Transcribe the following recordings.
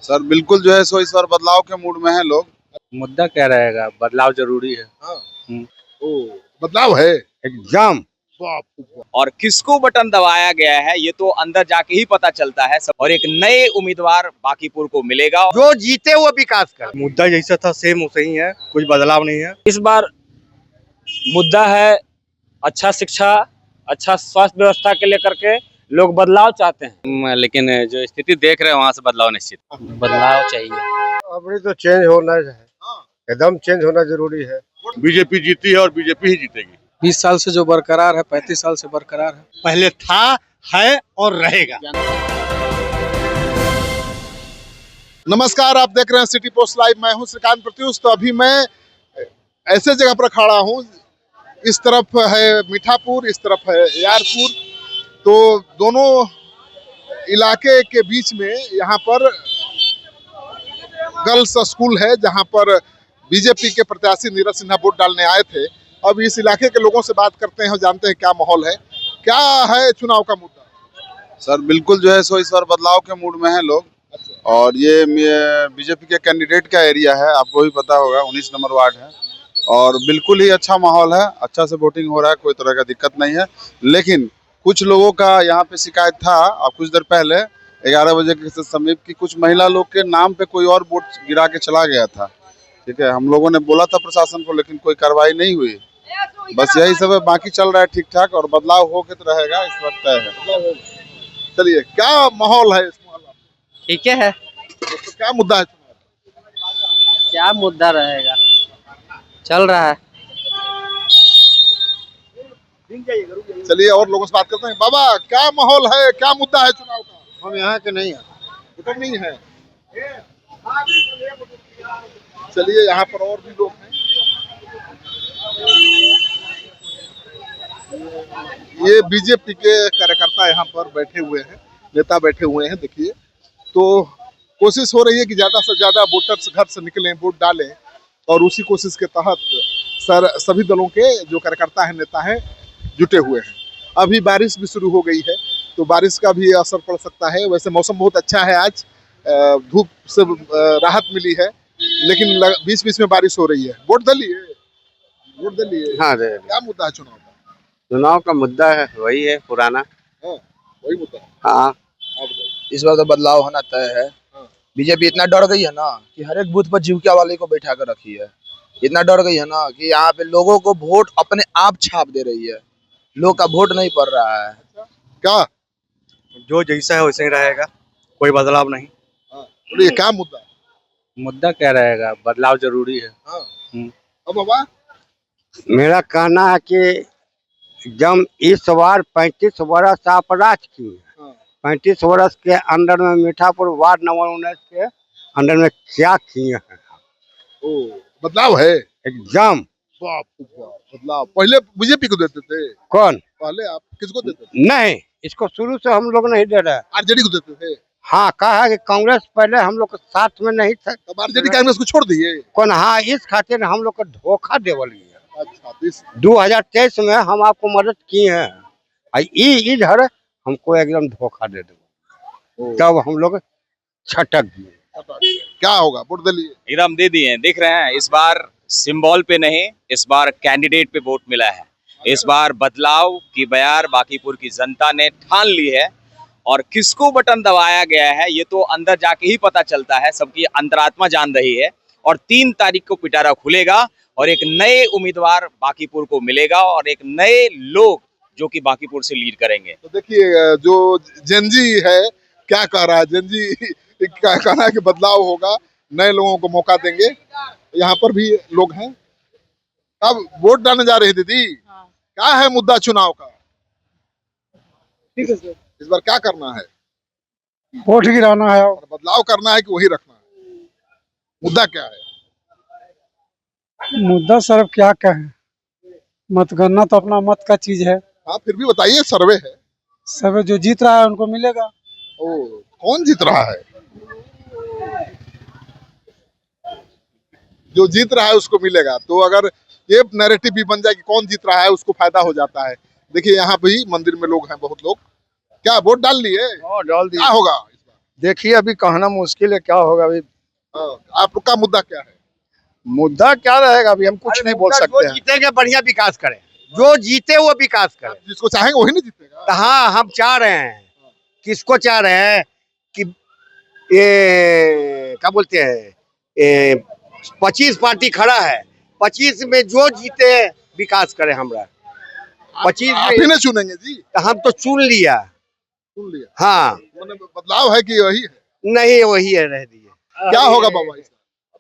Sir बिल्कुल जो है सो इस बार बदलाव के मूड में है लोग। मुद्दा क्या रहेगा, बदलाव जरूरी है। हाँ। हम्म। ओ, बदलाव है एकदम। और किसको बटन दबाया गया है ये तो अंदर जाके ही पता चलता है और एक नए उम्मीदवार बांकीपुर को मिलेगा। जो जीते वो विकास कर। मुद्दा जैसा था सेम वैसे ही है, कुछ बदलाव नहीं है। इस बार मुद्दा है अच्छा शिक्षा, अच्छा स्वास्थ्य व्यवस्था के लेकर के लोग बदलाव चाहते हैं। लेकिन जो स्थिति देख रहे हैं वहाँ से बदलाव निश्चित। बदलाव चाहिए। अभी तो चेंज होना है, एकदम चेंज होना जरूरी है। बीजेपी जीती है और बीजेपी ही जीतेगी। 20 साल से जो बरकरार है, 35 साल से बरकरार है। पहले था, है और रहेगा। नमस्कार, आप देख रहे हैं सिटी पोस्ट लाइव। मैं हूं श्रीकांत प्रत्युष। तो अभी मैं ऐसे जगह पर खड़ा हूं, इस तरफ है मीठापुर, इस तरफ है यारपुर। तो दोनों इलाके के बीच में यहाँ पर गर्ल्स स्कूल है, जहाँ पर बीजेपी के प्रत्याशी नीरज सिन्हा वोट डालने आए थे। अब इस इलाके के लोगों से बात करते हैं और जानते हैं क्या माहौल है, क्या है चुनाव का मुद्दा। सर बिल्कुल जो है सो इस बार बदलाव के मूड में है लोग। और ये बीजेपी के कैंडिडेट का एरिया है, आपको भी पता होगा, 19 नंबर वार्ड है। और बिल्कुल ही अच्छा माहौल है, अच्छा से वोटिंग हो रहा है, कोई तरह का दिक्कत नहीं है। लेकिन कुछ लोगों का यहाँ पे शिकायत था, और कुछ देर पहले 11 बजे के समीप की कुछ महिला लोग के नाम पे कोई और वोट गिरा के चला गया था। ठीक है, हम लोगों ने बोला था प्रशासन को, लेकिन कोई कार्रवाई नहीं हुई। बस यही सब है, बाकी चल रहा है ठीक ठाक। और बदलाव हो के तो रहेगा, इस वक्त तय है। चलिए, क्या माहौल है इस मोहल्ला में? ठीक है। तो क्या मुद्दा है? क्या मुद्दा रहेगा, चल रहा है। चलिए और लोगों से बात करते हैं। बाबा, क्या माहौल है, क्या मुद्दा है चुनाव का? हम यहाँ के नहीं है, वोटर नहीं है। चलिए, यहाँ पर और भी लोग हैं। ये बीजेपी के कार्यकर्ता यहाँ पर बैठे हुए हैं, नेता बैठे हुए हैं। देखिए, तो कोशिश हो रही है कि ज्यादा से ज्यादा वोटर्स घर से निकलें, वोट डालें। और उसी कोशिश के तहत सभी दलों के जो कार्यकर्ता हैं, नेता हैं, जुटे हुए हैं। अभी बारिश भी शुरू हो गई है, तो बारिश का भी असर पड़ सकता है। वैसे मौसम बहुत अच्छा है आज, धूप से राहत मिली है, लेकिन बीच बीच में बारिश हो रही है। वोट दलिए, वोट दलिए। हाँ, क्या मुद्दा है चुनाव का? चुनाव का मुद्दा है वही है पुराना। हाँ, वही मुद्दा है। हाँ, इस बार तो बदलाव होना तय है। बीजेपी इतना डर गई है ना कि हर एक बूथ पर जीविका वाले को बैठा कर रखी है। इतना डर गई है ना कि यहाँ पे लोगों को वोट अपने आप छाप दे रही है, लोग का वोट नहीं पड़ रहा है। क्या जो जैसा है वैसे ही रहेगा, कोई बदलाव नहीं। बोलिए, क्या मुद्दा है? मुद्दा क्या रहेगा, बदलाव जरूरी है। अब बाबा, मेरा कहना है कि जब इस बार 35 वर्ष आप राज किए, 35 वर्ष के अंदर में मीठापुर वार्ड नंबर 19 के अंदर में क्या किए हैं? बदलाव है एकदम। बाप रे बाप, बदलाव। पहले बीजेपी को देते थे। कौन? पहले आप किसको देते थे? नहीं, इसको शुरू से हम लोग नहीं दे रहे। आरजेडी को देते थे। हाँ, कहा है कि कांग्रेस पहले हम लोग के साथ में नहीं था। तब आरजेडी कांग्रेस को छोड़ दिए। कौन? हाँ, इस खातिर हम लोग को धोखा देवल गया। अच्छा, 2023 में हम आपको मदद किए हैं, इधर हमको एकदम धोखा दे दो, तब हम लोग छटक गए। क्या होगा? वोट दलिए। एकदम दे दिए हैं। देख रहे हैं, इस बार सिंबल पे नहीं, इस बार कैंडिडेट पे वोट मिला है। इस बार बदलाव की बयार बांकीपुर की जनता ने ठान ली है। और किसको बटन दबाया गया है ये तो अंदर जाके ही पता चलता है, सबकी अंतरात्मा जान रही है। और 3 तारीख को पिटारा खुलेगा और एक नए उम्मीदवार बांकीपुर को मिलेगा और एक नए लोग जो कि बांकीपुर से लीड करेंगे। तो देखिए, जो जेनजी है क्या कह रहा है, जेनजी क्या कहना है कि बदलाव होगा, नए लोगों को मौका देंगे। यहाँ पर भी लोग हैं। अब वोट डालने जा रही दीदी, क्या है मुद्दा चुनाव का? ठीक है सर। इस बार क्या करना है? वोट गिराना है और बदलाव करना है कि वही रखना है? मुद्दा क्या है? मुद्दा सर क्या कहें, मतगणना तो अपना मत का चीज है। हाँ, फिर भी बताइए, सर्वे है। सब जो जीत रहा है उनको मिलेगा। कौन जीत रहा है? जो जीत रहा है उसको मिलेगा। तो अगर ये नैरेटिव भी बन जाए कि कौन जीत रहा है, उसको फायदा हो जाता है। देखिए, यहाँ भी मंदिर में लोग हैं, बहुत लोग। क्या वोट डाल लिए? डाल दिए। क्या होगा इस बार? देखिए अभी कहना मुश्किल है, क्या होगा अभी। आपका मुद्दा क्या है? मुद्दा क्या रहेगा अभी, हम कुछ नहीं बोल सकते हैं। जीतेंगे बढ़िया विकास करें, जो जीते वो विकास करे। जिसको चाहेंगे वही नहीं जीतेगा। हाँ, हम चाह रहे हैं, किसको चाह रहे हैं कि ये क्या बोलते हैं, 25 पार्टी खड़ा है, 25 में जो जीते विकास करे हमरा। 25 आप ही नहीं चुनेंगे जी? हम तो चुन लिया। सुन लिया। हाँ, मतलब बदलाव है कि वही है? नहीं वही है, रह दिए। क्या होगा बाबा?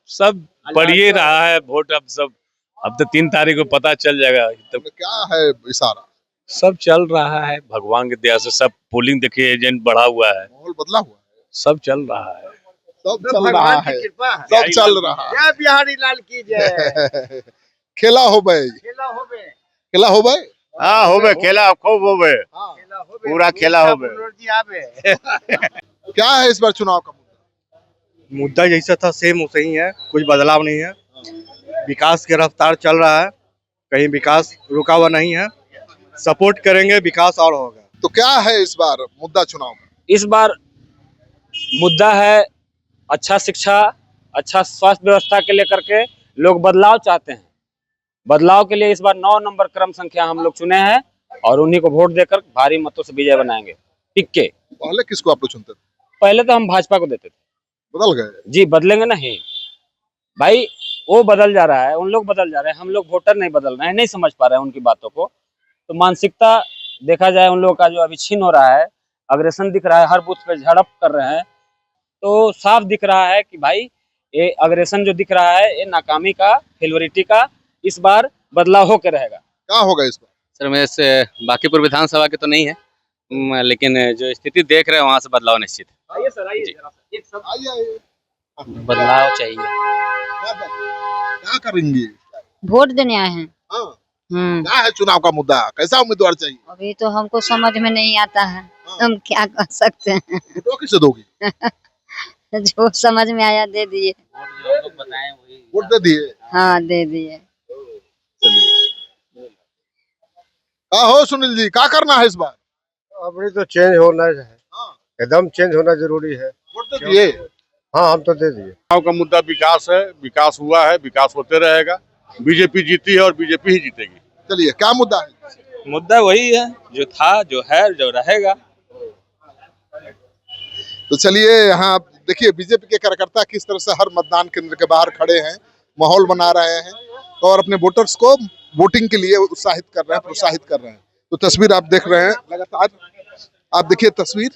सब बढ़िए रहा है वोट। अब तो 3 तारीख को पता चल जाएगा। तो क्या है इशारा? सब चल रहा है भगवान की दया से। सब पोलिंग देखिए एजेंट बढ़ा हुआ है, माहौल बदला हुआ है, सब चल रहा है। सब चल रहा है, कृपा है। सब चल रहा है। जय बिहारी लाल की जय। खेला हो बे, खेला होबे। खेला हो बे। हाँ होबे, खेला खूब होबे, पूरा खेला होबे। क्या है इस बार चुनाव का मुद्दा? मुद्दा जैसा था सेम वैसे ही है, कुछ बदलाव नहीं है। विकास की रफ्तार चल रहा है, कहीं विकास रुका हुआ नहीं है। सपोर्ट करेंगे, विकास और होगा। तो क्या है इस बार मुद्दा चुनाव का? इस बार मुद्दा है अच्छा शिक्षा, अच्छा स्वास्थ्य व्यवस्था के लेकर के लोग बदलाव चाहते हैं। बदलाव के लिए इस बार 9 नंबर क्रम संख्या हम लोग चुने हैं और उन्हीं को वोट देकर भारी मतों से विजय बनाएंगे। टिक के। पहले किसको आप लोग चुनते थे? पहले तो हम भाजपा को देते थे। बदल गए? जी, बदलेंगे नहीं भाई, वो बदल जा रहा है, उन लोग बदल जा रहे हैं, हम लोग वोटर नहीं बदल रहे हैं, नहीं समझ पा रहे हैं उनकी बातों को। तो मानसिकता देखा जाए उन लोगों का जो अभी छीन हो रहा है, अग्रेसन दिख रहा है, हर बूथ पे झड़प कर रहे हैं, तो साफ दिख रहा है कि भाई ये अग्रेसन जो दिख रहा है ये नाकामी का, फेल्योरिटी का इस बार बदलाव होकर रहेगा। क्या होगा इस बार? सर मैं से बांकीपुर विधानसभा के तो नहीं है, लेकिन जो स्थिति देख रहे हैं वहाँ से बदलाव निश्चित है। आइए सर, आइए। आइए। बदलाव चाहिए। क्या करेंगे? वोट देने आए हैं। हाँ। क्या है चुनाव का मुद्दा? कैसा उम्मीदवार चाहिए? अभी तो हमको समझ में नहीं आता है, हम क्या कर सकते हैं। वोट किसे दोगी? जो समझ में आया दे दिए। वोट दे दिए? हाँ, दे दिए। चलिए। हो सुनील जी, क्या करना है इस बार? अभी तो चेंज होना है, एकदम चेंज होना जरूरी है। वोट दे दिए? हाँ, हम तो दे दिए। चुनाव का मुद्दा विकास है, विकास हुआ है, विकास होते रहेगा। बीजेपी जीती है और बीजेपी ही जीतेगी। चलिए, क्या मुद्दा है? मुद्दा वही है जो था, जो है, जो रहेगा। तो चलिए, यहाँ देखिए बीजेपी के कार्यकर्ता किस तरह से हर मतदान केंद्र के बाहर खड़े हैं, माहौल बना रहे हैं और अपने वोटर्स को वोटिंग के लिए उत्साहित कर रहे हैं, प्रोत्साहित कर रहे हैं। तो तस्वीर आप देख रहे हैं लगातार, आप देखिए तस्वीर।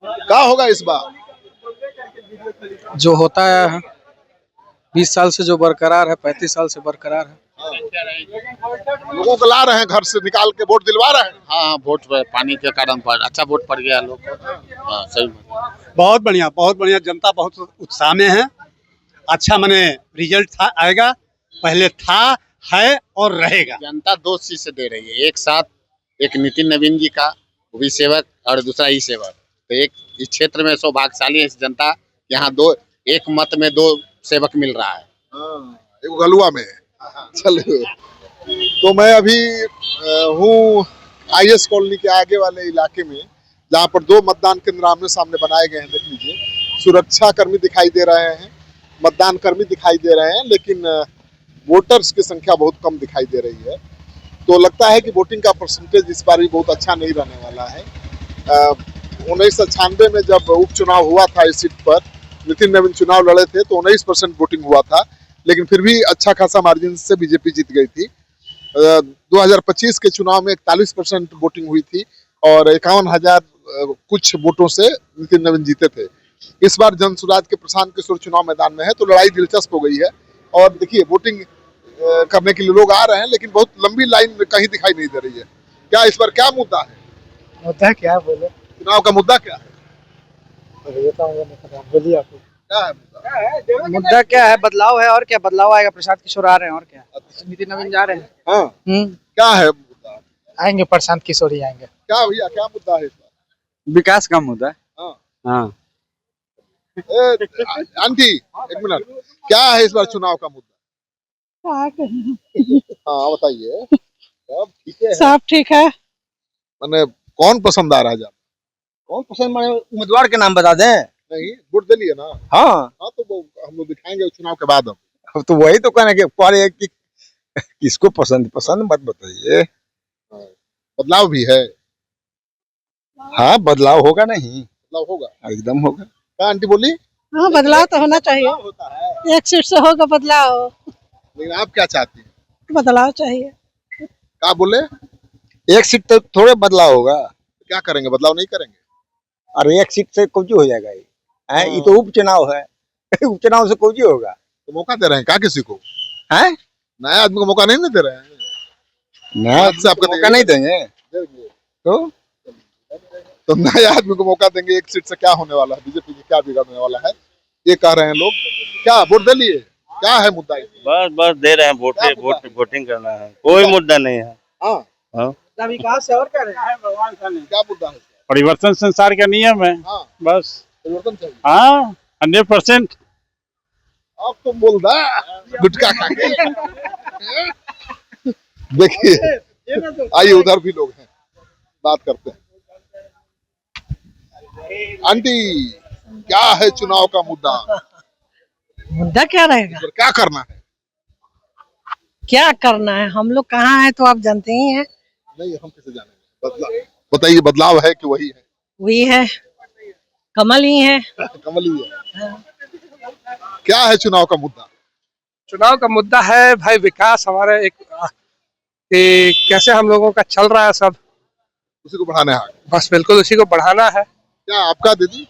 क्या होगा इस बार? जो होता है 20 साल से जो बरकरार है, 35 साल से बरकरार है। लोगों को ला रहे हैं घर से निकाल के, वोट दिलवा रहे हैं। हाँ, वोट पानी के कारण पर अच्छा वोट पड़ गया लोग को। हाँ, सही। बहुत बढ़िया, जनता बहुत उत्साह में है। अच्छा माने रिजल्ट आएगा, पहले था, है और रहेगा। जनता 2 चीज से दे रही है, एक साथ एक नितिन नवीन जी का, वो भी सेवक, और दूसरा ई सेवक। तो एक इस क्षेत्र में सौभाग्यशाली है इस जनता, यहाँ 2 एक मत में 2 सेवक मिल रहा है। एक गलुआ में। चलिए, तो मैं अभी हूँ IS कॉलोनी के आगे वाले इलाके में, जहाँ पर 2 मतदान केंद्र आमने सामने बनाए गए हैं। देख लीजिए, सुरक्षा कर्मी दिखाई दे रहे हैं, मतदान कर्मी दिखाई दे रहे हैं, लेकिन वोटर्स की संख्या बहुत कम दिखाई दे रही है। तो लगता है कि वोटिंग का परसेंटेज इस बार भी बहुत अच्छा नहीं रहने वाला है। 1996 में जब उपचुनाव हुआ था इस सीट पर, नितिन नवीन चुनाव लड़े थे तो 19% वोटिंग हुआ था, लेकिन फिर भी अच्छा खासा मार्जिन से बीजेपी जीत गई थी। 2025 के चुनाव में 41% वोटिंग हुई थी और 51,000 कुछ वोटों से नितिन नवीन जीते थे। इस बार जन सुराज के प्रशांत किशोर चुनाव मैदान में है, तो लड़ाई दिलचस्प हो गई है। और देखिए, वोटिंग करने के लिए लोग आ रहे हैं, लेकिन बहुत लंबी लाइन कहीं दिखाई नहीं दे रही है। क्या इस बार क्या मुद्दा है? मुद्दा क्या बोले? चुनाव का मुद्दा क्या है? बोलिए आप। क्या है मुद्दा? मुद्दा क्या है? बदलाव है, और क्या बदलाव आएगा? प्रशांत किशोर आ रहे हैं, और क्या नितिन नवीन जा रहे हैं। हाँ, क्या है मुद्दा? आएंगे प्रशांत किशोर ही आएंगे। क्या भैया, क्या मुद्दा है इस बार? विकास का मुद्दा है। हाँ। आंटी, एक मिनट, क्या है इस बार चुनाव का मुद्दा? हाँ बताइए। सब ठीक है? सब ठीक है। मैंने कौन पसंद आ रहा है? कौन पसंद माने उम्मीदवार के नाम बता दें। नहीं, वोट दे लिए ना। हाँ हाँ, तो हम लोग दिखाएंगे चुनाव के बाद। अब तो वही तो कहना कि पहले कि किसको पसंद मत बताइए। बदलाव भी है। हाँ बदलाव होगा नहीं, बदलाव होगा, एकदम होगा। क्या आंटी बोली? हाँ बदलाव तो होना चाहिए, होता है, एक सीट से होगा बदलाव, लेकिन आप क्या चाहती हैं? बदलाव चाहिए। क्या बोले? एक सीट तो थोड़े बदलाव होगा। क्या करेंगे, बदलाव नहीं करेंगे? अरे एक सीट से कुछ हो जाएगा ये तो उपचुनाव है। उपचुनाव से कुछ होगा। तो मौका दे रहे हैं क्या किसी को? है नया आदमी को मौका नहीं दे रहे हैं? नया से आपको मौका नहीं देंगे तो नए आदमी को मौका देंगे, एक सीट से क्या होने वाला है? बीजेपी की क्या बिगड़ने वाला है, ये कह रहे हैं लोग। क्या वोट दे लिए? क्या है मुद्दा? बस दे रहे हैं, वोटिंग करना है, कोई मुद्दा नहीं है। हाँ, विकास है और क्या है? क्या मुद्दा है? परिवर्तन संसार का नियम है। हाँ, बस परिवर्तन चाहिए। हाँ 100%। अब तुम बोल दा गुटखा खा के। देखिए, आइए उधर भी लोग हैं, बात करते हैं। आंटी, क्या है चुनाव का मुद्दा? मुद्दा क्या रहेगा? क्या करना है? क्या करना है, हम लोग कहाँ हैं तो आप जानते ही हैं। नहीं, हम कैसे जानेंगे? बदलाव बताइए, बदलाव है कि वही है? वही है, कमल ही है। कमल ही है। क्या है चुनाव का मुद्दा? चुनाव का मुद्दा है भाई विकास, हमारे एक कि कैसे हम लोगों का चल रहा है सब, उसी को बढ़ाना है। बस बिल्कुल उसी को बढ़ाना है। क्या आपका दीदी?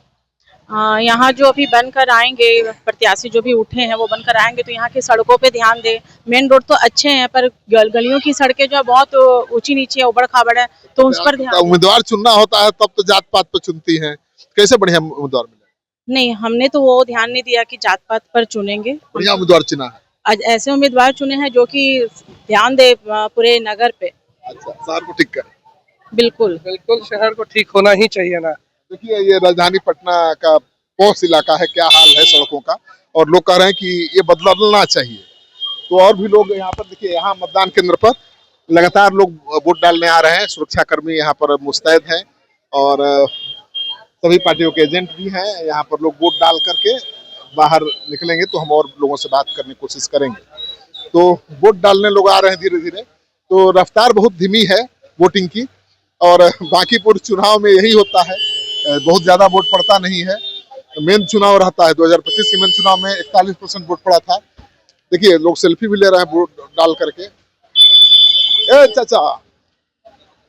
यहाँ जो अभी बनकर आएंगे प्रत्याशी, जो भी उठे हैं वो बनकर आएंगे, तो यहाँ की सड़कों पे ध्यान दे। मेन रोड तो अच्छे हैं पर गलियों की सड़कें जो है बहुत ऊंची नीची है, उबड़ खाबड़ है, तो उस पर ध्यान। उम्मीदवार चुनना होता है तब तो जात पात पर चुनती हैं, कैसे बढ़िया उम्मीदवार मिले? नहीं, हमने तो वो ध्यान नहीं दिया कि जात पात पर चुनेंगे। बढ़िया उम्मीदवार चुना है। आज ऐसे उम्मीदवार चुने हैं जो कि ध्यान दे पूरे नगर पे। अच्छा, शहर को ठीक करे। बिल्कुल बिल्कुल, शहर को ठीक होना ही चाहिए ना। देखिए, ये राजधानी पटना का पॉश इलाका है, क्या हाल है सड़कों का, और लोग कह रहे हैं कि ये बदलना चाहिए। तो और भी लोग यहाँ पर देखिए, यहाँ मतदान केंद्र पर लगातार लोग वोट डालने आ रहे हैं। सुरक्षा कर्मी यहाँ पर मुस्तैद हैं और सभी पार्टियों के एजेंट भी हैं। यहाँ पर लोग वोट डाल करके बाहर निकलेंगे तो हम और लोगों से बात करने की कोशिश करेंगे। तो वोट डालने लोग आ रहे हैं धीरे धीरे, तो रफ्तार बहुत धीमी है वोटिंग की। और बांकीपुर चुनाव में यही होता है, बहुत ज्यादा वोट पड़ता नहीं है। मेन चुनाव रहता है 2025 के मेन चुनाव में 41% वोट पड़ा था। देखिए, लोग सेल्फी भी ले रहे हैं वोट डाल करके। ए चाचा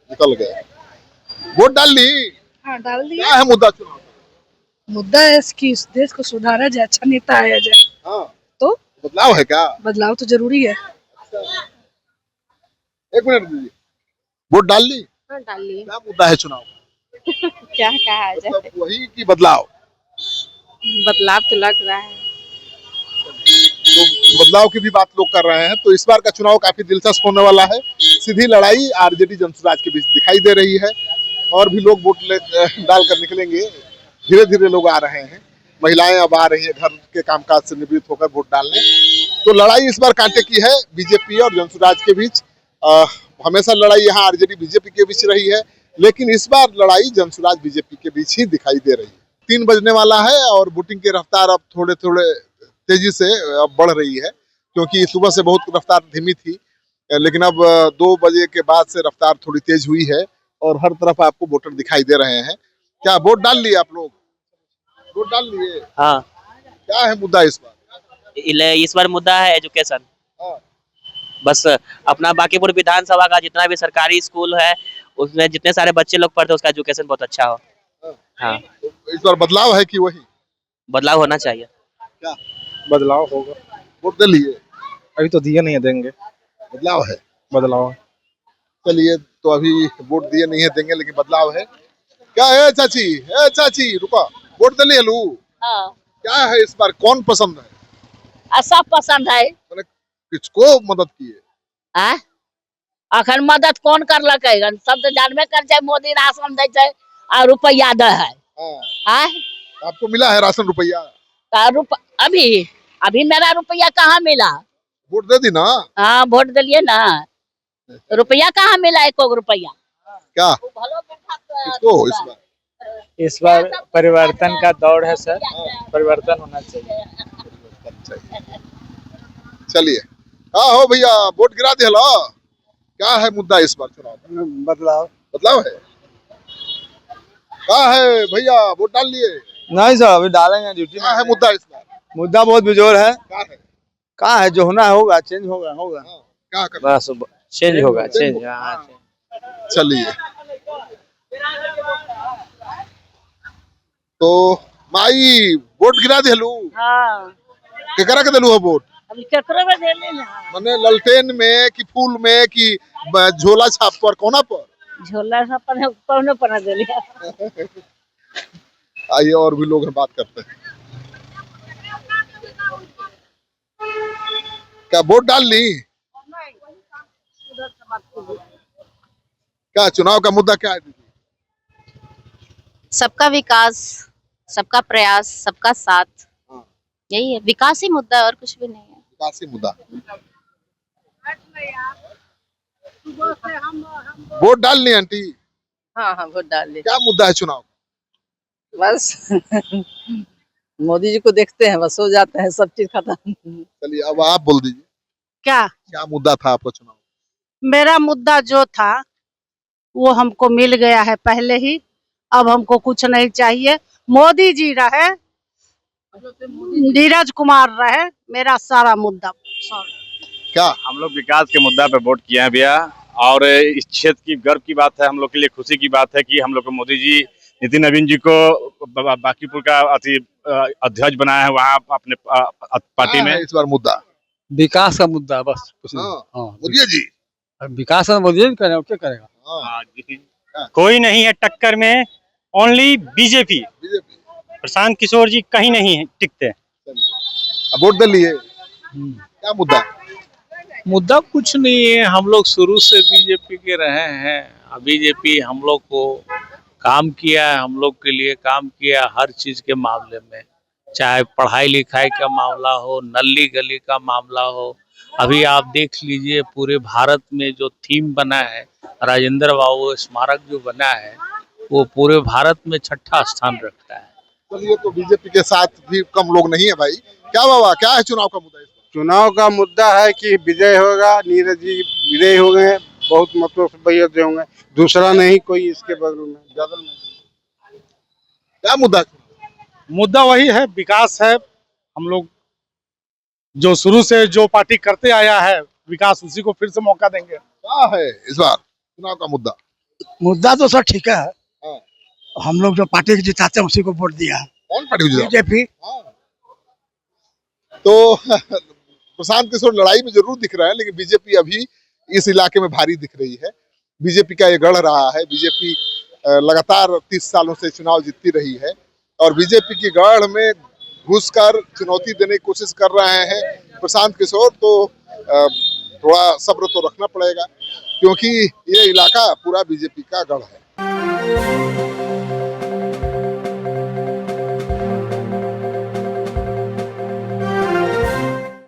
निकल गए, वोट डाल ली? हाँ डाल दिया। क्या है मुद्दा चुनाव? मुद्दा है कि इस देश को सुधारा जाए, अच्छा नेता आया जाए। हाँ, तो बदलाव है क्या? बदलाव तो जरूरी है। एक मिनट दीजिए, वोट डाल ली? हाँ, डाल ली। क्या मुद्दा है चुनाव? क्या कहा जाए, मतलब वही की बदलाव? बदलाव तो लग रहा है। तो बदलाव की भी बात लोग कर रहे हैं। तो इस बार का चुनाव काफी दिलचस्प होने वाला है। सीधी लड़ाई आरजेडी जनसुराज के बीच दिखाई दे रही है और भी लोग वोट डाल कर निकलेंगे। धीरे धीरे लोग आ रहे हैं, महिलाएं अब आ रही है घर के कामकाज से निवृत्त होकर वोट डालने। तो लड़ाई इस बार कांटे की है बीजेपी और जनसुराज के बीच। हमेशा लड़ाई यहाँ आरजेडी बीजेपी के बीच रही है, लेकिन इस बार लड़ाई जनसुराज बीजेपी के बीच ही दिखाई दे रही है। 3 बजने वाला है और वोटिंग की रफ्तार अब थोड़े थोड़े तेजी से अब बढ़ रही है, क्योंकि सुबह से बहुत रफ्तार धीमी थी, लेकिन अब 2 बजे के बाद से रफ्तार थोड़ी तेज हुई है और हर तरफ आपको वोटर दिखाई दे रहे हैं। क्या वोट डाल लिए आप लोग? वोट डाल लिए? हाँ। क्या है मुद्दा इस बार? इस बार मुद्दा है एजुकेशन। हाँ। बस अपना बांकीपुर विधानसभा का जितना भी सरकारी स्कूल है उसमें जितने सारे बच्चे लोग पढ़ते हैं उसका एजुकेशन बहुत अच्छा हो। हाँ। तो इस बार बदलाव है कि वही? बदलाव होना चाहिए। क्या बदलाव होगा? वोट दे लिए? अभी तो दिए नहीं है, देंगे। बदलाव है? बदलाव। चलिए, तो अभी वोट दिए नहीं है, देंगे, लेकिन बदलाव है। क्या है चाची? चाची रुका, वोट दे लिए लू? हाँ। क्या है इस बार, कौन पसंद है? सब पसंद है। किसको मदद किए? अखन मदद कौन कर लगे? सब तो जानबे कर जाए, मोदी राशन दे जाए और रुपया दे है। हाँ। आपको मिला है राशन रुपया? अभी मेरा रुपया कहाँ मिला? वोट दे दी ना? हाँ, वोट दिलिए ना, रुपया कहाँ मिला? 1 रुपया। क्या किसको इस बार? इस बार परिवर्तन का दौर है सर, परिवर्तन होना चाहिए। चलिए, हाँ हो भैया, वोट गिरा दे लो। क्या है मुद्दा इस बार चुनाव का? बदलाव। बदलाव है। क्या है भैया, वोट डाल लिए? नहीं सर, अभी डालेंगे ड्यूटी क्या है मुद्दा इस बार? मुद्दा बहुत बेजोर है। क्या है? जो होना होगा, चेंज होगा। क्या करना? बस चेंज होगा, चेंज। चलिए, तो माई वोट गिरा देलू। हाँ केकरा के देलू हो वोट? अभी केकरो में देले ना। मने ललटेन में कि फूल में कि झोला छाप पर कोना पर? झोला सा पर कौनो पर देले। आइए और भी लोग हैं, बात करते हैं। क्या वोट डाल ली? क्या चुनाव का मुद्दा क्या है दीदी? सबका विकास, सबका प्रयास, सबका साथ, यही है। विकास ही मुद्दा है और कुछ भी नहीं है। विकासी मुद्दा। वोट डाल ली आंटी? हाँ हाँ वोट डाल ली। क्या मुद्दा है चुनाव? बस मोदी जी को देखते हैं, बस हो जाता है, सब चीज खत्म। चलिए, अब आप बोल दीजिए, क्या मुद्दा था आपका चुनाव? मेरा मुद्दा जो था वो हमको मिल गया है पहले ही, अब हमको कुछ नहीं चाहिए। मोदी जी रहे, नीरज कुमार रहे, मेरा सारा मुद्दा। क्या हम लोग विकास के मुद्दा पे वोट किए हैं भैया, और इस क्षेत्र की गर्व की बात है, हम लोग के लिए खुशी की बात है कि हम लोग को मोदी जी नितिन नवीन जी को बांकीपुर का अध्यक्ष बनाया है वहाँ अपने पार्टी में। इस बार मुद्दा विकास का मुद्दा, बस कुछ नहीं। मोदी जी विकास मोदी जी करेगा, क्या करेगा? कोई नहीं है टक्कर में, ओनली बीजेपी। प्रशांत किशोर जी कहीं नहीं टिकते। अब वोट दे लिए। क्या मुद्दा? मुद्दा कुछ नहीं है, हम लोग शुरू से बीजेपी के रहे हैं। बीजेपी हम लोग को काम किया है, हम लोग के लिए काम किया हर चीज के मामले में, चाहे पढ़ाई लिखाई का मामला हो, नली गली का मामला हो। अभी आप देख लीजिए, पूरे भारत में जो थीम बना है, राजेंद्र बाबू स्मारक जो बना है, वो पूरे भारत में 6ठा स्थान रखता है। चलिए, तो बीजेपी के साथ भी कम लोग नहीं है भाई। क्या बाबा, क्या है चुनाव का मुद्दा? चुनाव का मुद्दा है कि विजय होगा, नीरज जी विजय हो गए, बहुत मतों से विजय होंगे, दूसरा नहीं कोई इसके बगल में ज्यादा नहीं। क्या मुद्दा? मुद्दा वही है, विकास है। हम लोग जो शुरू से जो पार्टी करते आया है विकास, उसी को फिर से मौका देंगे। क्या है इस बार चुनाव का मुद्दा? मुद्दा तो सर ठीक है, हम लोग जो पार्टी के जिताते हैं उसी को वोट दिया है। कौन पार्टी को? बीजेपी। तो प्रशांत किशोर लड़ाई में जरूर दिख रहा है, लेकिन बीजेपी अभी इस इलाके में भारी दिख रही है। बीजेपी का ये गढ़ रहा है। बीजेपी लगातार 30 सालों से चुनाव जीतती रही है, और बीजेपी की गढ़ में घुसकर चुनौती देने की कोशिश कर रहे हैं प्रशांत किशोर। तो थोड़ा सब्र तो रखना पड़ेगा, क्योंकि ये इलाका पूरा बीजेपी का गढ़ है।